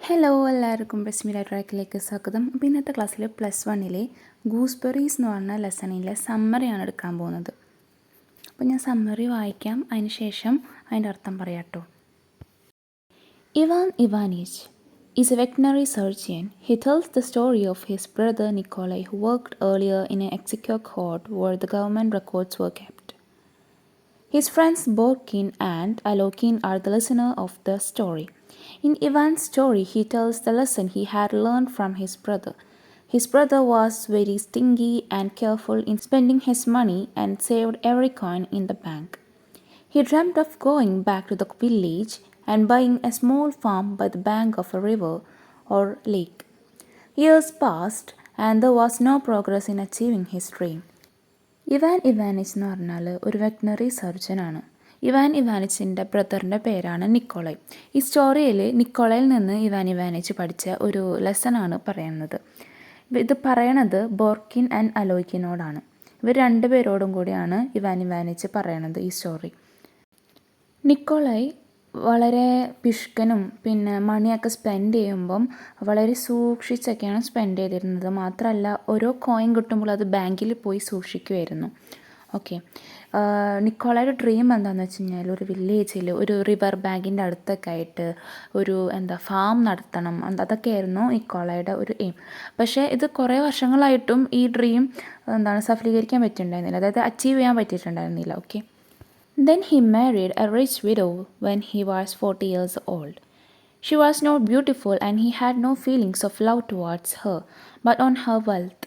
Hello എല്ലാവർക്കും റസ്മിര ട്രാക്കിലേക്ക് സ്വാഗതം. അപ്പോൾ ഇന്നത്തെ ക്ലാസ്സിൽ +1 ഗൂസ്ബെറീസ് എന്ന് പറഞ്ഞ ലെസണിലെ സമ്മറിയാണ് എടുക്കാൻ പോകുന്നത്. അപ്പോൾ ഞാൻ സമ്മറി വായിക്കാം, അതിന് ശേഷം അതിൻ്റെ അർത്ഥം പറയാം കേട്ടോ. Ivan Ivanich is a veterinary surgeon. He tells the story of his brother Nikolai, who worked earlier in an executive court where the government records were kept. His friends Borkin and Alokin are the listener of the story. In Ivan's story, he tells the lesson he had learned from his brother. His brother was very stingy and careful in spending his money and saved every coin in the bank. He dreamt of going back to the village and buying a small farm by the bank of a river or lake. Years passed and there was no progress in achieving his dream. Ivan Ivanich എന്ന് പറഞ്ഞാൽ ഒരു veterinary സർജനാണ്. Ivan ഇവാനിച്ചിൻ്റെ ബ്രദറിൻ്റെ പേരാണ് Nikolai. ഈ സ്റ്റോറിയിൽ നിക്കോളയിൽ നിന്ന് Ivan Ivanich പഠിച്ച ഒരു ലെസണാണ് പറയുന്നത്. ഇത് പറയണത് ബോർക്കിൻ ആൻഡ് അലോയ്ക്കിനോടാണ്. ഇവർ രണ്ടുപേരോടും കൂടിയാണ് ഇവാൻ ഇവാനിച്ച് പറയണത് ഈ സ്റ്റോറി. നിക്കോളായ് വളരെ പിഷ്കനും പിന്നെ മണിയൊക്കെ സ്പെൻഡ് ചെയ്യുമ്പം വളരെ സൂക്ഷിച്ചൊക്കെയാണ് സ്പെൻഡ് ചെയ്തിരുന്നത്. മാത്രമല്ല ഓരോ കോയിൻ കിട്ടുമ്പോൾ അത് ബാങ്കിൽ പോയി സൂക്ഷിക്കുമായിരുന്നു. ഓക്കെ, നിക്കോളയുടെ ഡ്രീം എന്താണെന്ന് വെച്ച് കഴിഞ്ഞാൽ ഒരു വില്ലേജിൽ ഒരു റിവർ ബാങ്കിൻ്റെ അടുത്തൊക്കെ ആയിട്ട് ഒരു ഫാം നടത്തണം, അതൊക്കെയായിരുന്നു നിക്കോളയുടെ ഒരു എയിം. പക്ഷേ ഇത് കുറേ വർഷങ്ങളായിട്ടും ഈ ഡ്രീം സഫലീകരിക്കാൻ പറ്റിയിട്ടുണ്ടായിരുന്നില്ല, അതായത് അച്ചീവ് ചെയ്യാൻ പറ്റിയിട്ടുണ്ടായിരുന്നില്ല. Okay, Then he married a rich widow when he was 40 years old. She was not beautiful and he had no feelings of love towards her, but on her wealth.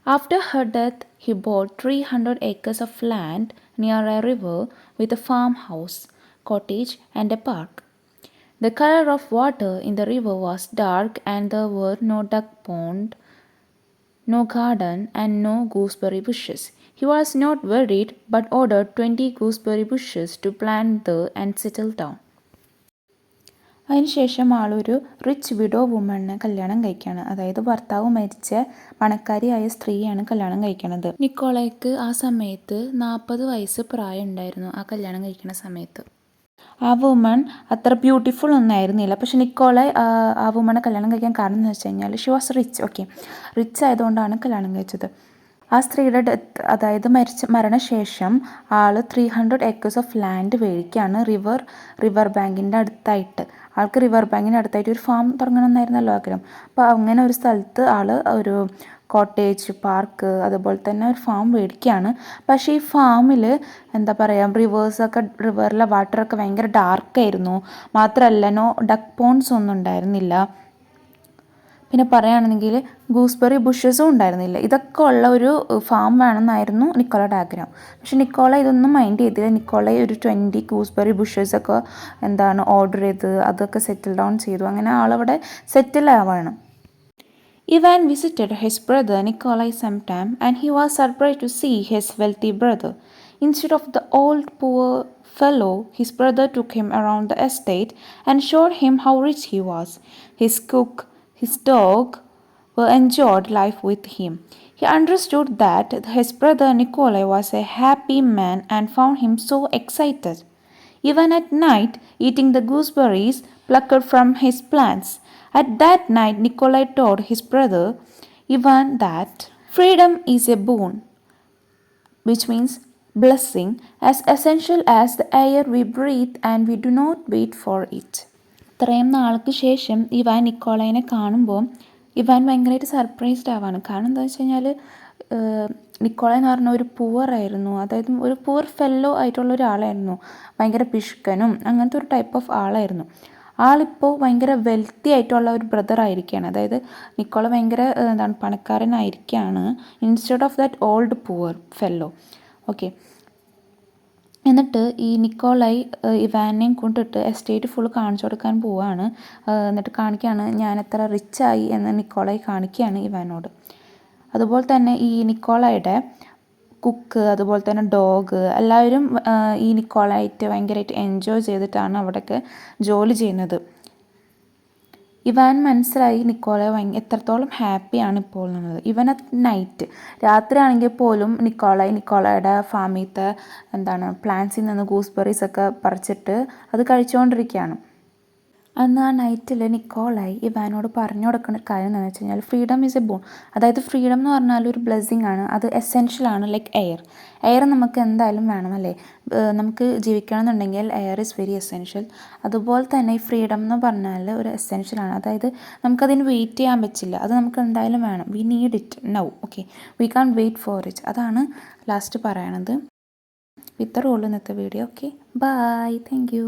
After her death, he bought 300 acres of land near a river with a farmhouse, cottage and a park. The color of water in the river was dark and there were no duck pond, no garden and no gooseberry bushes. He was not worried but ordered 20 gooseberry bushes to plant there and settle down. അതിനുശേഷം ആളൊരു rich widow വുമണിനെ കല്യാണം കഴിക്കുകയാണ്. അതായത് ഭർത്താവ് മരിച്ച പണക്കാരിയായ സ്ത്രീയാണ് കല്യാണം കഴിക്കണത്. നിക്കോളയ്ക്ക് ആ സമയത്ത് 40 വയസ്സ് പ്രായം ഉണ്ടായിരുന്നു ആ കല്യാണം കഴിക്കുന്ന സമയത്ത്. ആ വുമൺ അത്ര ബ്യൂട്ടിഫുൾ ഒന്നും ആയിരുന്നില്ല. പക്ഷെ നിക്കോളായ് ആ വുമണെ കല്യാണം കഴിക്കാൻ കാരണം എന്ന് വെച്ച് കഴിഞ്ഞാൽ she was rich. Okay, rich ആയതുകൊണ്ടാണ് കല്യാണം കഴിച്ചത്. ആ സ്ത്രീയുടെ ഡെത്ത്, അതായത് മരണശേഷം ആൾ 300 acres ഓഫ് ലാൻഡ് മേടിക്കുകയാണ് റിവർ ബാങ്കിൻ്റെ അടുത്തായിട്ട്. ആൾക്ക് റിവർ ബാങ്കിൻ്റെ അടുത്തായിട്ട് ഒരു ഫാം തുടങ്ങണമെന്നായിരുന്നല്ലോ ആഗ്രഹം. അപ്പോൾ അങ്ങനെ ഒരു സ്ഥലത്ത് ആൾ ഒരു കോട്ടേജ്, പാർക്ക്, അതുപോലെ തന്നെ ഒരു ഫാം മേടിക്കുകയാണ്. പക്ഷേ ഈ ഫാമിൽ റിവറിലെ വാട്ടറൊക്കെ ഭയങ്കര ഡാർക്കായിരുന്നു. മാത്രമല്ല നോ ഡക്ക് പോൺസ് ഒന്നും ഉണ്ടായിരുന്നില്ല. പിന്നെ പറയുകയാണെങ്കിൽ ഗൂസ്ബെറി ബുഷസും ഉണ്ടായിരുന്നില്ല. ഇതൊക്കെ ഉള്ള ഒരു ഫാം വേണമെന്നായിരുന്നു നിക്കോളയുടെ ആഗ്രഹം. പക്ഷെ നിക്കോള ഇതൊന്നും മൈൻഡ് ചെയ്തില്ല. നിക്കോള ഒരു 20 ഗൂസ്ബെറി ബുഷസൊക്കെ ഓർഡർ ചെയ്ത് അതൊക്കെ സെറ്റിൽ ഡൗൺ ചെയ്തു. അങ്ങനെ ആളവിടെ സെറ്റിൽ ആവാണ്. Ivan visited his brother Nikolai sometime and he was surprised to see his wealthy brother. Instead of the old poor fellow, his brother took him around the estate and showed him how rich he was. His cook, his dog were enjoyed life with him. He understood that his brother Nikolai was a happy man and found him so excited. Even at night, eating the gooseberries plucked from his plants. At that night, Nikolai told his brother Ivan that freedom is a boon, which means blessing, as essential as the air we breathe and we do not wait for it. ഇത്രയും നാൾക്ക് ശേഷം Ivan നിക്കോളൈനെ കാണുമ്പോൾ Ivan ഭയങ്കരമായിട്ട് surprised ആവാണ്. കാരണം എന്താ വെച്ച് കഴിഞ്ഞാൽ Nikola എന്ന് പറഞ്ഞ ഒരു പൂവറായിരുന്നു, അതായത് ഒരു പൂവർ ഫെല്ലോ ആയിട്ടുള്ള ഒരാളായിരുന്നു. ഭയങ്കര പിഷ്കനും അങ്ങനത്തെ ഒരു ടൈപ്പ് ഓഫ് ആളായിരുന്നു. ആളിപ്പോൾ ഭയങ്കര വെൽത്തി ആയിട്ടുള്ള ഒരു ബ്രദർ ആയിരിക്കുകയാണ്. അതായത് നിക്കോള ഭയങ്കര പണക്കാരനായിരിക്കുകയാണ്, instead of that old poor fellow. Okay, എന്നിട്ട് ഈ നിക്കോളായ് ഇവാനെയും കൊണ്ടിട്ട് എസ്റ്റേറ്റ് ഫുൾ കാണിച്ചു കൊടുക്കാൻ പോവുകയാണ്. എന്നിട്ട് കാണിക്കുകയാണ് ഞാൻ എത്ര റിച്ചായി എന്ന് നിക്കോളായ് കാണിക്കുകയാണ് ഇവാനോട്. അതുപോലെ തന്നെ ഈ നിക്കോളായുടെ കുക്ക്, അതുപോലെ തന്നെ ഡോഗ്, എല്ലാവരും ഈ നിക്കോളായിട്ട് ഭയങ്കരമായിട്ട് എൻജോയ് ചെയ്തിട്ടാണ് അവിടെയൊക്കെ ജോലി ചെയ്യുന്നത്. ഇവാൻ മനസ്സിലായി നിക്കോള എത്രത്തോളം ഹാപ്പിയാണ് ഇപ്പോൾ എന്നുള്ളത്. ഇവൻ അറ്റ് നൈറ്റ്, രാത്രിയാണെങ്കിൽ പോലും നിക്കോളയുടെ ഫാമിലത്തെ പ്ലാന്റ്സിൽ നിന്ന് ഗൂസ്ബെറീസൊക്കെ പറിച്ചിട്ട് അത് കഴിച്ചുകൊണ്ടിരിക്കുകയാണ്. അന്ന് ആ നൈറ്റിൽ നിക്കോളായി ഇവാനോട് പറഞ്ഞു കൊടുക്കുന്ന കാര്യം എന്താണെന്ന് വെച്ച് കഴിഞ്ഞാൽ ഫ്രീഡം ഈസ് എ ബോൺ. അതായത് ഫ്രീഡം എന്ന് പറഞ്ഞാൽ ഒരു ബ്ലെസ്സിങ് ആണ്, അത് എസെൻഷ്യലാണ്. ലൈക്ക് എയർ നമുക്ക് എന്തായാലും വേണം അല്ലേ, നമുക്ക് ജീവിക്കണമെന്നുണ്ടെങ്കിൽ എയർ ഈസ് വെരി എസെൻഷ്യൽ. അതുപോലെ തന്നെ ഈ ഫ്രീഡം എന്ന് പറഞ്ഞാൽ ഒരു എസെൻഷ്യലാണ്. അതായത് നമുക്കതിന് വെയിറ്റ് ചെയ്യാൻ പറ്റില്ല, അത് നമുക്ക് എന്തായാലും വേണം. We need it now. Okay, we can wait for it. അതാണ് ലാസ്റ്റ് പറയണത്. ഇത്രയേ ഉള്ളൂ ഇന്നത്തെ video. Okay, bye, thank U.